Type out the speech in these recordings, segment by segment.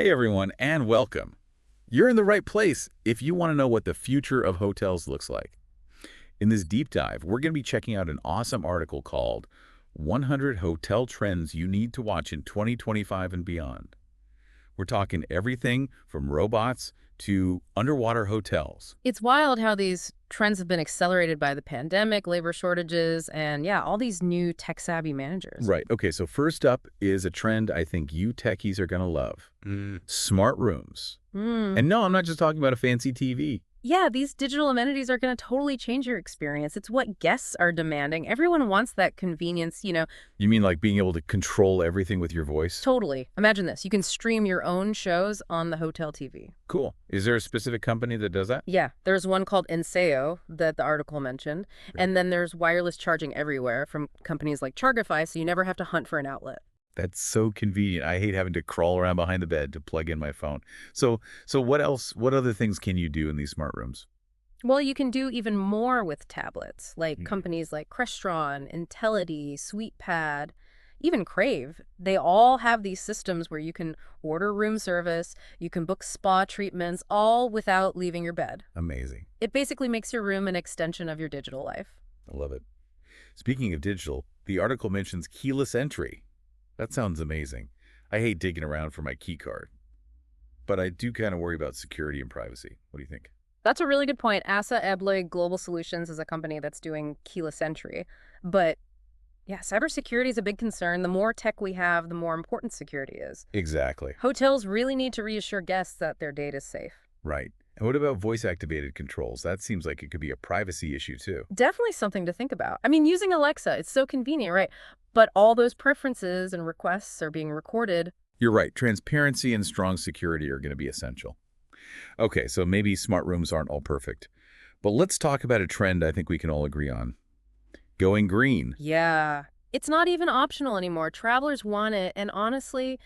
Hey everyone, and welcome. You're in the right place if you want to know what the future of hotels looks like. In this deep dive, we're going to be checking out an awesome article called 100 Hotel Trends You Need to Watch in 2025 and Beyond. We're talking everything from robots to underwater hotels. It's wild how these trends have been accelerated by the pandemic, labor shortages, and yeah, all these new tech-savvy managers. Right. Okay, so first up is a trend I think you techies are going to love. Smart rooms. Hmm. And no, I'm not just talking about a fancy TV. Yeah, these digital amenities are going to totally change your experience. It's what guests are demanding. Everyone wants that convenience. You mean like being able to control everything with your voice? Totally. Imagine this. You can stream your own shows on the hotel TV. Cool. Is there a specific company that does that? Yeah, there's one called Enseo that the article mentioned, Great. and then there's wireless charging everywhere from companies like Chargify, so you never have to hunt for an outlet. That's so convenient. I hate having to crawl around behind the bed to plug in my phone. So what else? What other things can you do in these smart rooms? Well, you can do even more with tablets, like Mm. companies like Crestron, Intellidy, SweetPad, even Crave. They all have these systems where you can order room service, you can book spa treatments, all without leaving your bed. Amazing. It basically makes your room an extension of your digital life. I love it. Speaking of digital, the article mentions keyless entry. That sounds amazing. I hate digging around for my key card, but I do kind of worry about security and privacy. What do you think? That's a really good point. Assa Abloy Global Solutions is a company that's doing keyless entry. But yeah, cybersecurity is a big concern. The more tech we have, the more important security is. Exactly. Hotels really need to reassure guests that their data is safe. Right. And what about voice-activated controls? That seems like it could be a privacy issue too. Definitely something to think about. I mean, using Alexa, it's so convenient, right? But all those preferences and requests are being recorded. You're right. Transparency and strong security are going to be essential. Okay, so maybe smart rooms aren't all perfect. But let's talk about a trend I think we can all agree on. Going green. Yeah. It's not even optional anymore. Travelers want it, and honestly,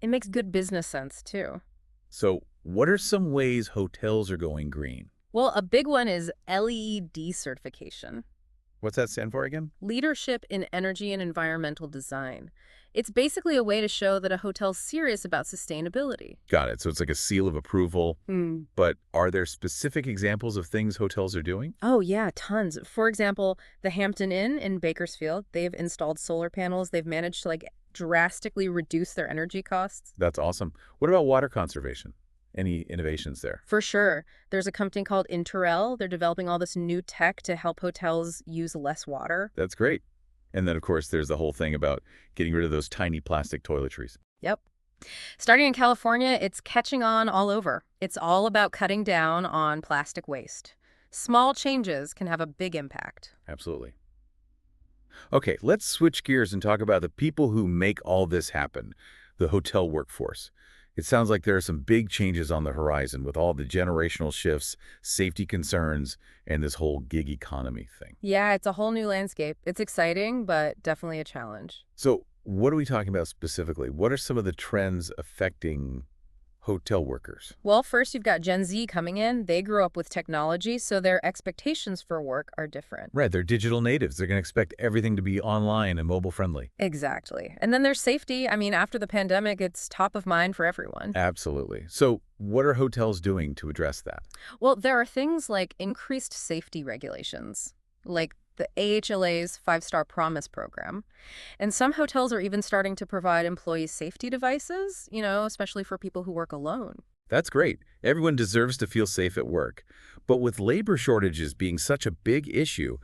it makes good business sense too. So what are some ways hotels are going green? Well, a big one is LEED certification. What's that stand for again? Leadership in Energy and Environmental Design. It's basically a way to show that a hotel's serious about sustainability. Got it. So it's like a seal of approval. Hmm. But are there specific examples of things hotels are doing? Oh, yeah, tons. For example, the Hampton Inn in Bakersfield, they've installed solar panels. They've managed to drastically reduce their energy costs. That's awesome. What about water conservation? Any innovations there? For sure. There's a company called Interel. They're developing all this new tech to help hotels use less water. That's great. And then, of course, there's the whole thing about getting rid of those tiny plastic toiletries. Yep. Starting in California, it's catching on all over. It's all about cutting down on plastic waste. Small changes can have a big impact. Absolutely. Okay, let's switch gears and talk about the people who make all this happen, the hotel workforce. It sounds like there are some big changes on the horizon with all the generational shifts, safety concerns, and this whole gig economy thing. Yeah, it's a whole new landscape. It's exciting, but definitely a challenge. So what are we talking about specifically? What are some of the trends affecting hotel workers? Well, first you've got Gen Z coming in. They grew up with technology, so their expectations for work are different. Right, they're digital natives. They're going to expect everything to be online and mobile friendly. Exactly. And then there's safety. I mean, after the pandemic, it's top of mind for everyone. Absolutely. So what are hotels doing to address that? Well, there are things like increased safety regulations, like the AHLA's Five-Star Promise program. And some hotels are even starting to provide employee safety devices, especially for people who work alone. That's great. Everyone deserves to feel safe at work. But with labor shortages being such a big issue,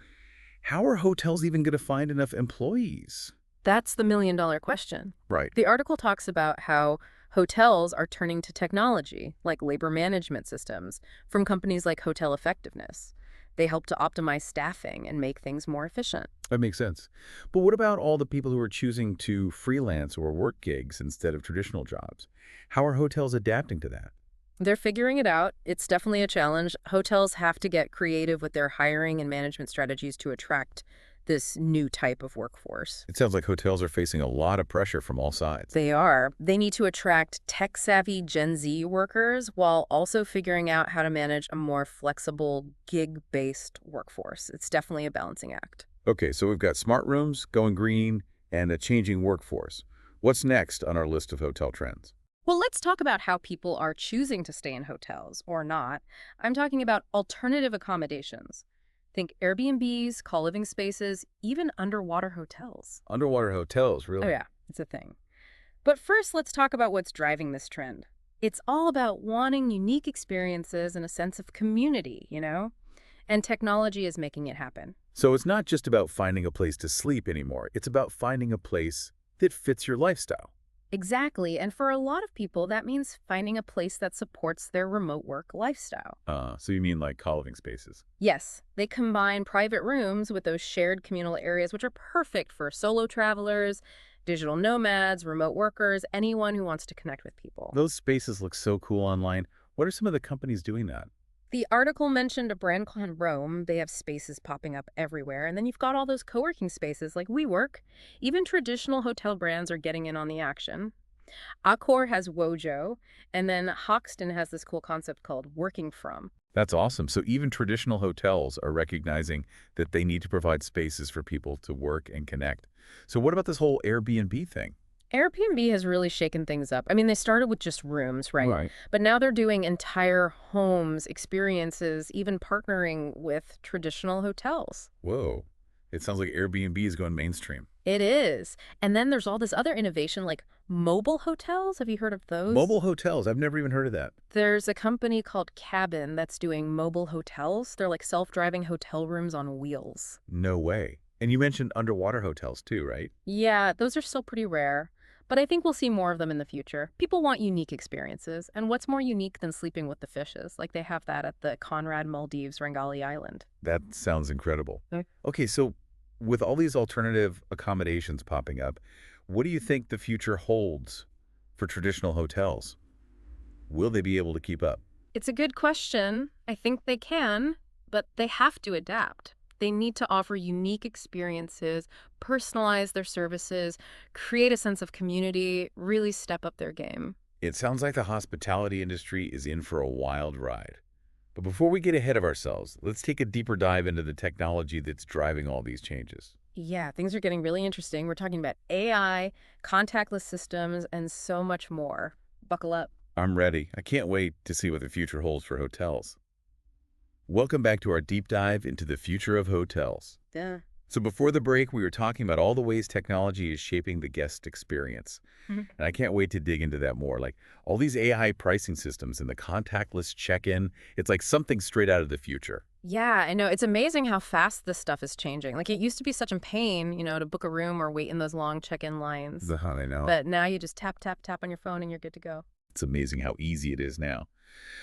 how are hotels even going to find enough employees? That's the million-dollar question. Right. The article talks about how hotels are turning to technology, like labor management systems, from companies like Hotel Effectiveness. They help to optimize staffing and make things more efficient. That makes sense. But what about all the people who are choosing to freelance or work gigs instead of traditional jobs? How are hotels adapting to that? They're figuring it out. It's definitely a challenge. Hotels have to get creative with their hiring and management strategies to attract this new type of workforce. It sounds like hotels are facing a lot of pressure from all sides. They are. They need to attract tech-savvy Gen Z workers while also figuring out how to manage a more flexible, gig-based workforce. It's definitely a balancing act. Okay, so we've got smart rooms, going green, and a changing workforce. What's next on our list of hotel trends? Well, let's talk about how people are choosing to stay in hotels or not. I'm talking about alternative accommodations. Think Airbnbs, co-living spaces, even underwater hotels. Underwater hotels, Oh, really? yeah, it's a thing. But first, let's talk about what's driving this trend. It's all about wanting unique experiences and a sense of community? And technology is making it happen. So it's not just about finding a place to sleep anymore. It's about finding a place that fits your lifestyle. Exactly. And for a lot of people, that means finding a place that supports their remote work lifestyle. So you mean like co-living spaces? Yes, they combine private rooms with those shared communal areas, which are perfect for solo travelers, digital nomads, remote workers, anyone who wants to connect with people. Those spaces look so cool online. What are some of the companies doing that? The article mentioned a brand called Rome. They have spaces popping up everywhere. And then you've got all those co-working spaces like WeWork. Even traditional hotel brands are getting in on the action. Accor has Wojo, and then Hoxton has this cool concept called working from. That's awesome. So even traditional hotels are recognizing that they need to provide spaces for people to work and connect. So what about this whole Airbnb thing? Airbnb has really shaken things up. I mean, they started with just rooms, right? Right. But now they're doing entire homes, experiences, even partnering with traditional hotels. Whoa. It sounds like Airbnb is going mainstream. It is. And then there's all this other innovation like mobile hotels. Have you heard of those? Mobile hotels, I've never even heard of that. There's a company called Cabin that's doing mobile hotels. They're like self-driving hotel rooms on wheels. No way. And you mentioned underwater hotels too, right? Yeah, those are still pretty rare. But I think we'll see more of them in the future. People want unique experiences. And what's more unique than sleeping with the fishes? Like they have that at the Conrad Maldives Rangali Island. That sounds incredible. Okay. Okay, so with all these alternative accommodations popping up, what do you think the future holds for traditional hotels? Will they be able to keep up? It's a good question. I think they can, but they have to adapt. They need to offer unique experiences, personalize their services, create a sense of community, really step up their game. It sounds like the hospitality industry is in for a wild ride. But before we get ahead of ourselves, let's take a deeper dive into the technology that's driving all these changes. Yeah, things are getting really interesting. We're talking about AI, contactless systems, and so much more. Buckle up. I'm ready. I can't wait to see what the future holds for hotels. Welcome back to our deep dive into the future of hotels. Yeah. So before the break, we were talking about all the ways technology is shaping the guest experience. Mhm. And I can't wait to dig into that more. Like all these AI pricing systems and the contactless check-in, it's like something straight out of the future. Yeah, I know. It's amazing how fast this stuff is changing. Like it used to be such a pain, to book a room or wait in those long check-in lines. I know. But now you just tap, tap, tap on your phone and you're good to go. It's amazing how easy it is now.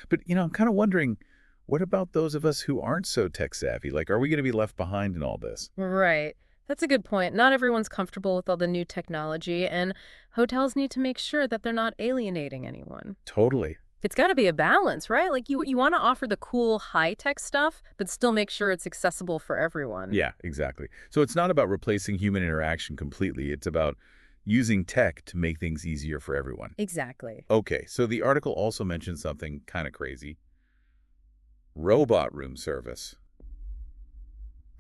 But, I'm kind of wondering, what about those of us who aren't so tech savvy? Like, are we going to be left behind in all this? Right. That's a good point. Not everyone's comfortable with all the new technology, and hotels need to make sure that they're not alienating anyone. Totally. It's got to be a balance, right? Like you want to offer the cool high-tech stuff, but still make sure it's accessible for everyone. Yeah, exactly. So it's not about replacing human interaction completely. It's about using tech to make things easier for everyone. Exactly. Okay, so the article also mentioned something kind of crazy. Robot room service.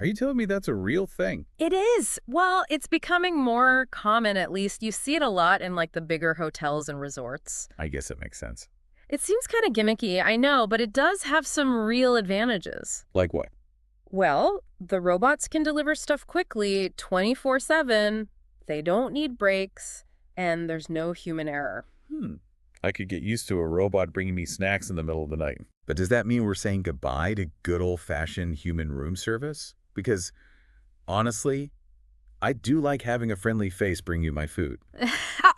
Are you telling me that's a real thing? It is. Well, it's becoming more common, at least. You see it a lot in like the bigger hotels and resorts. I guess it makes sense. It seems kind of gimmicky, I know, but it does have some real advantages. Like what? Well, the robots can deliver stuff quickly, 24/7. They don't need breaks, and there's no human error. I could get used to a robot bringing me snacks in the middle of the night. But does that mean we're saying goodbye to good old-fashioned human room service? Because, honestly, I do like having a friendly face bring you my food.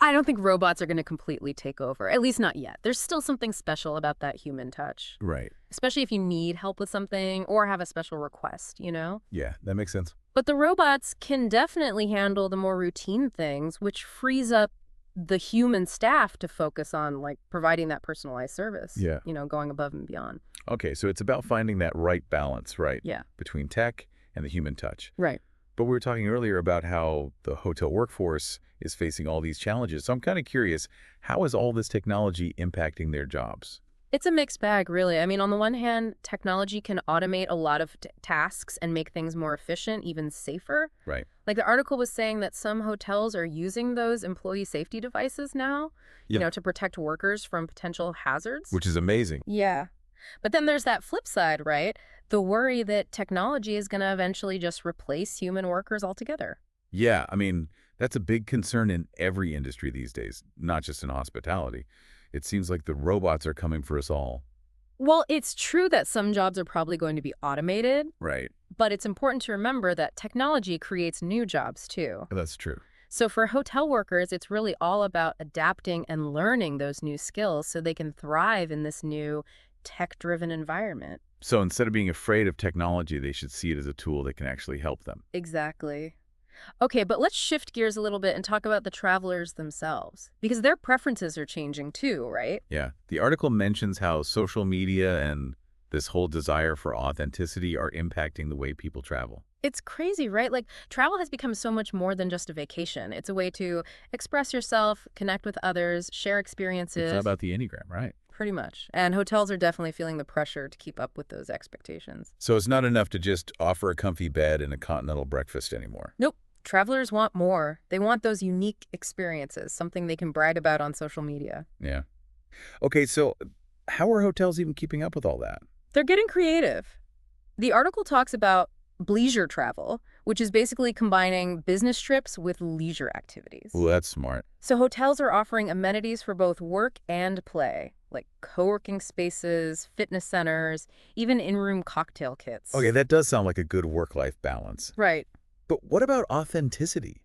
I don't think robots are going to completely take over, at least not yet. There's still something special about that human touch, Right. especially if you need help with something or have a special request? Yeah, that makes sense. But the robots can definitely handle the more routine things, which frees up the human staff to focus on like providing that personalized service. Yeah. Going above and beyond. Okay, so it's about finding that right balance, right? Yeah. Between tech and the human touch. Right. But we were talking earlier about how the hotel workforce is facing all these challenges. So I'm kind of curious, how is all this technology impacting their jobs? It's a mixed bag, really. I mean, on the one hand, technology can automate a lot of tasks and make things more efficient, even safer. Right. Like the article was saying that some hotels are using those employee safety devices now, Yeah. to protect workers from potential hazards. Which is amazing. Yeah. But then there's that flip side, right? The worry that technology is going to eventually just replace human workers altogether. Yeah, I mean, that's a big concern in every industry these days, not just in hospitality. It seems like the robots are coming for us all. Well, it's true that some jobs are probably going to be automated, Right. but it's important to remember that technology creates new jobs too. That's true. So for hotel workers, it's really all about adapting and learning those new skills so they can thrive in this new tech-driven environment. So instead of being afraid of technology, they should see it as a tool that can actually help them. Exactly. Okay, but let's shift gears a little bit and talk about the travelers themselves, because their preferences are changing too, right? Yeah. The article mentions how social media and this whole desire for authenticity are impacting the way people travel. It's crazy, right? Like, travel has become so much more than just a vacation. It's a way to express yourself, connect with others, share It's not experiences, about the Enneagram, right? pretty much. And hotels are definitely feeling the pressure to keep up with those expectations. So it's not enough to just offer a comfy bed and a continental breakfast anymore. Nope. Travelers want more. They want those unique experiences, something they can brag about on social media. Yeah. Okay, so how are hotels even keeping up with all that? They're getting creative. The article talks about bleisure travel, which is basically combining business trips with leisure activities. Well, that's smart. So hotels are offering amenities for both work and play, like co-working spaces, fitness centers, even in-room cocktail kits. Okay, that does sound like a good work-life balance. Right. But what about authenticity?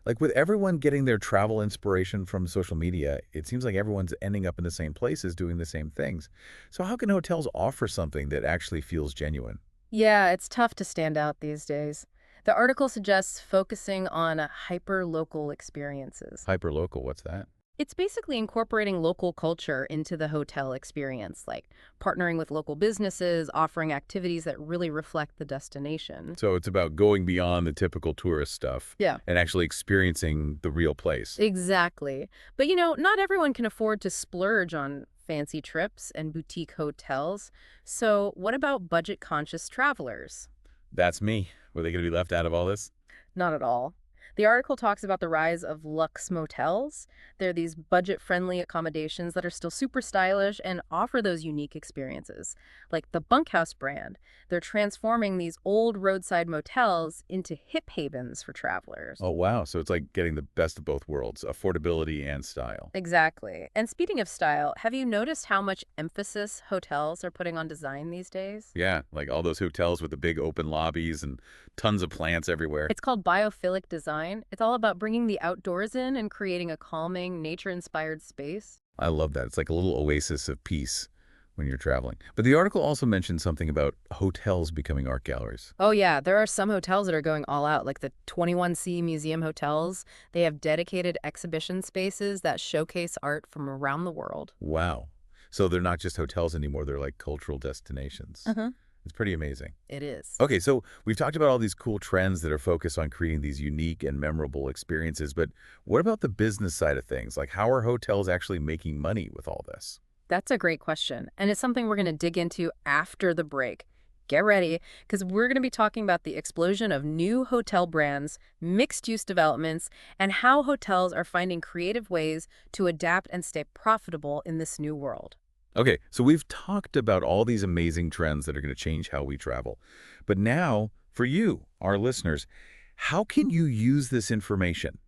Like with everyone getting their travel inspiration from social media, it seems like everyone's ending up in the same places doing the same things. So how can hotels offer something that actually feels genuine? Yeah, it's tough to stand out these days. The article suggests focusing on hyper-local experiences. Hyperlocal, what's that? It's basically incorporating local culture into the hotel experience, like partnering with local businesses, offering activities that really reflect the destination. So it's about going beyond the typical tourist stuff Yeah. and actually experiencing the real place. Exactly. But not everyone can afford to splurge on fancy trips and boutique hotels. So what about budget-conscious travelers? That's me. Were they going to be left out of all this? Not at all. The article talks about the rise of luxe motels. They're these budget-friendly accommodations that are still super stylish and offer those unique experiences. Like the Bunkhouse brand, they're transforming these old roadside motels into hip havens for travelers. Oh, wow. So it's like getting the best of both worlds, affordability and style. Exactly. And speaking of style, have you noticed how much emphasis hotels are putting on design these days? Yeah, like all those hotels with the big open lobbies and tons of plants everywhere. It's called biophilic design. It's all about bringing the outdoors in and creating a calming, nature-inspired space. I love that. It's like a little oasis of peace when you're traveling. But the article also mentioned something about hotels becoming art galleries. Oh yeah, there are some hotels that are going all out, like the 21C Museum hotels. They have dedicated exhibition spaces that showcase art from around the world. Wow. So they're not just hotels anymore. They're like cultural destinations. Uh-huh. It's pretty amazing. It is. Okay, so we've talked about all these cool trends that are focused on creating these unique and memorable experiences, but what about the business side of things? Like, how are hotels actually making money with all this? That's a great question, and it's something we're going to dig into after the break. Get ready, because we're going to be talking about the explosion of new hotel brands, mixed-use developments, and how hotels are finding creative ways to adapt and stay profitable in this new world. Okay, so we've talked about all these amazing trends that are going to change how we travel. But now, for you, our listeners, how can you use this information?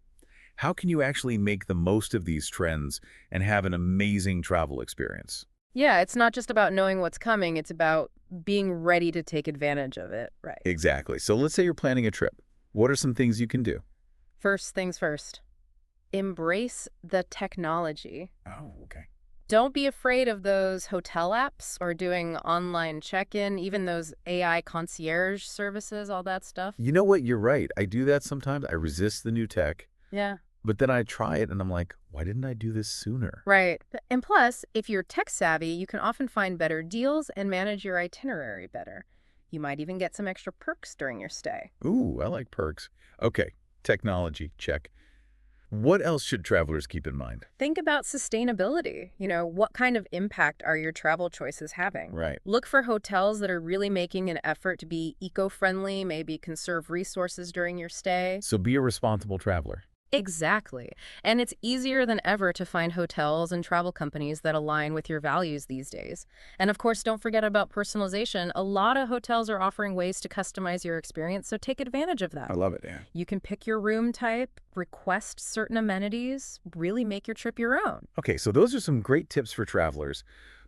How can you actually make the most of these trends and have an amazing travel experience? Yeah, it's not just about knowing what's coming, it's about being ready to take advantage of it, right? Exactly. So let's say you're planning a trip. What are some things you can do? First things first, embrace the technology. Oh, okay. Don't be afraid of those hotel apps or doing online check-in, even those AI concierge services, all that stuff. You know what? You're right. I do that sometimes. I resist the new tech, Yeah. but then I try it and I'm like, why didn't I do this sooner? Right. And plus, if you're tech savvy, you can often find better deals and manage your itinerary better. You might even get some extra perks during your stay. Ooh, I like perks. Okay, technology, check. What else should travelers keep in mind? Think about sustainability. What kind of impact are your travel choices having? Right. Look for hotels that are really making an effort to be eco-friendly, maybe conserve resources during your stay. So be a responsible traveler. Exactly. And it's easier than ever to find hotels and travel companies that align with your values these days. And of course, don't forget about personalization. A lot of hotels are offering ways to customize your experience, so take advantage of I that. love it, yeah. You can pick your room type, request certain amenities, really make your trip your own. Okay, so those are some great tips for travelers.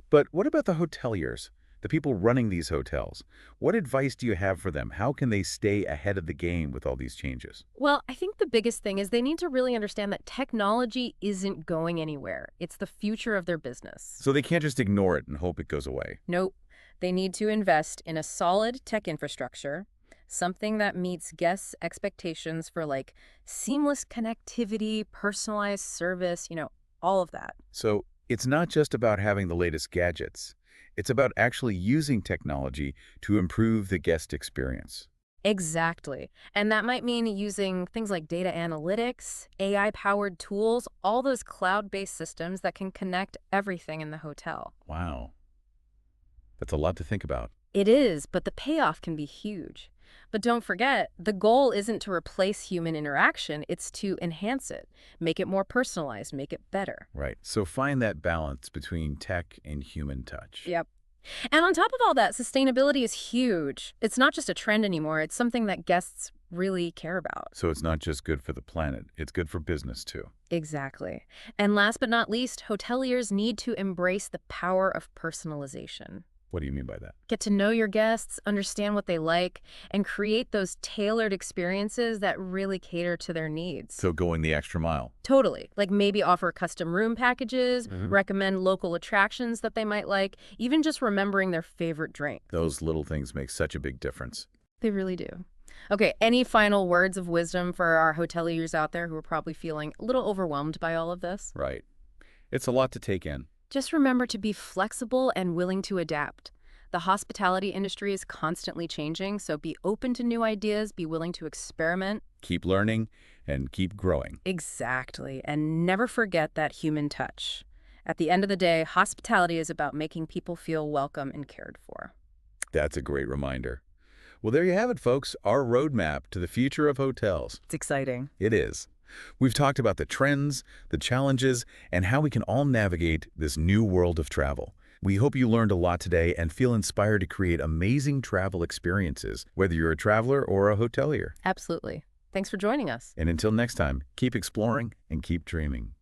But what about the hoteliers, the people running these hotels? What advice do you have for them? How can they stay ahead of the game with all these changes? Well, I think the biggest thing is they need to really understand that technology isn't going anywhere. It's the future of their business. So they can't just ignore it and hope it goes away. Nope. They need to invest in a solid tech infrastructure, something that meets guests' expectations for seamless connectivity, personalized service, all of that. So it's not just about having the latest gadgets. It's about actually using technology to improve the guest experience. Exactly. And that might mean using things like data analytics, AI-powered tools, all those cloud-based systems that can connect everything in the hotel. Wow, that's a lot to think about. It is, but the payoff can be huge. But don't forget, the goal isn't to replace human interaction, it's to enhance it, make it more personalized, make it better. Right. So find that balance between tech and human touch. Yep. And on top of all that, sustainability is huge. It's not just a trend anymore, it's something that guests really care about. So it's not just good for the planet, it's good for business too. Exactly. And last but not least, hoteliers need to embrace the power of personalization. What do you mean by that? Get to know your guests, understand what they like, and create those tailored experiences that really cater to their needs. So going the extra mile. Totally. Like maybe offer custom room packages, Mhm. recommend local attractions that they might like, even just remembering their favorite drink. Those little things make such a big difference. They really do. Okay, any final words of wisdom for our hoteliers out there who are probably feeling a little overwhelmed by all of this? Right. It's a lot to take in. Just remember to be flexible and willing to adapt. The hospitality industry is constantly changing, so be open to new ideas, be willing to experiment. Keep learning and keep growing. Exactly, and never forget that human touch. At the end of the day, hospitality is about making people feel welcome and cared for. That's a great reminder. Well, there you have it, folks. Our roadmap to the future of hotels. It's exciting. It is. We've talked about the trends, the challenges, and how we can all navigate this new world of travel. We hope you learned a lot today and feel inspired to create amazing travel experiences, whether you're a traveler or a hotelier. Absolutely. Thanks for joining us. And until next time, keep exploring and keep dreaming.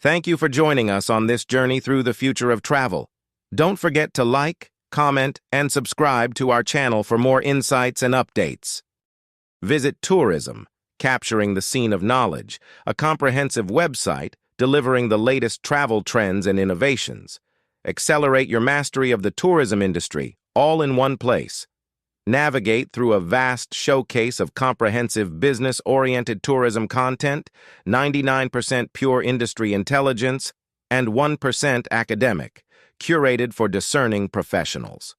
Thank you for joining us on this journey through the future of travel. Don't forget to like, comment, and subscribe to our channel for more insights and updates. Visit Tourism, Capturing the Scene of Knowledge, a comprehensive website delivering the latest travel trends and innovations. Accelerate your mastery of the tourism industry, all in one place. Navigate through a vast showcase of comprehensive business-oriented tourism content, 99% pure industry intelligence, and 1% academic, curated for discerning professionals.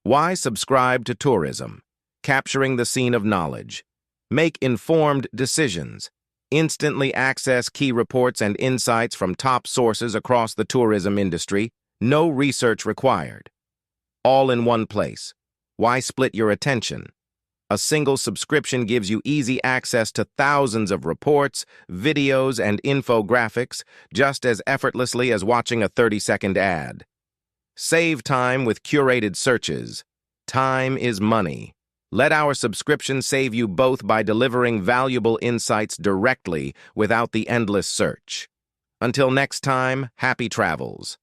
Why subscribe to Tourism? Capturing the Scene of Knowledge. Make informed decisions. Instantly access key reports and insights from top sources across the tourism industry. No research required. All in one place. Why split your attention? A single subscription gives you easy access to thousands of reports, videos, and infographics just as effortlessly as watching a 30-second ad. Save time with curated searches. Time is money. Let our subscription save you both by delivering valuable insights directly without the endless search. Until next time, happy travels.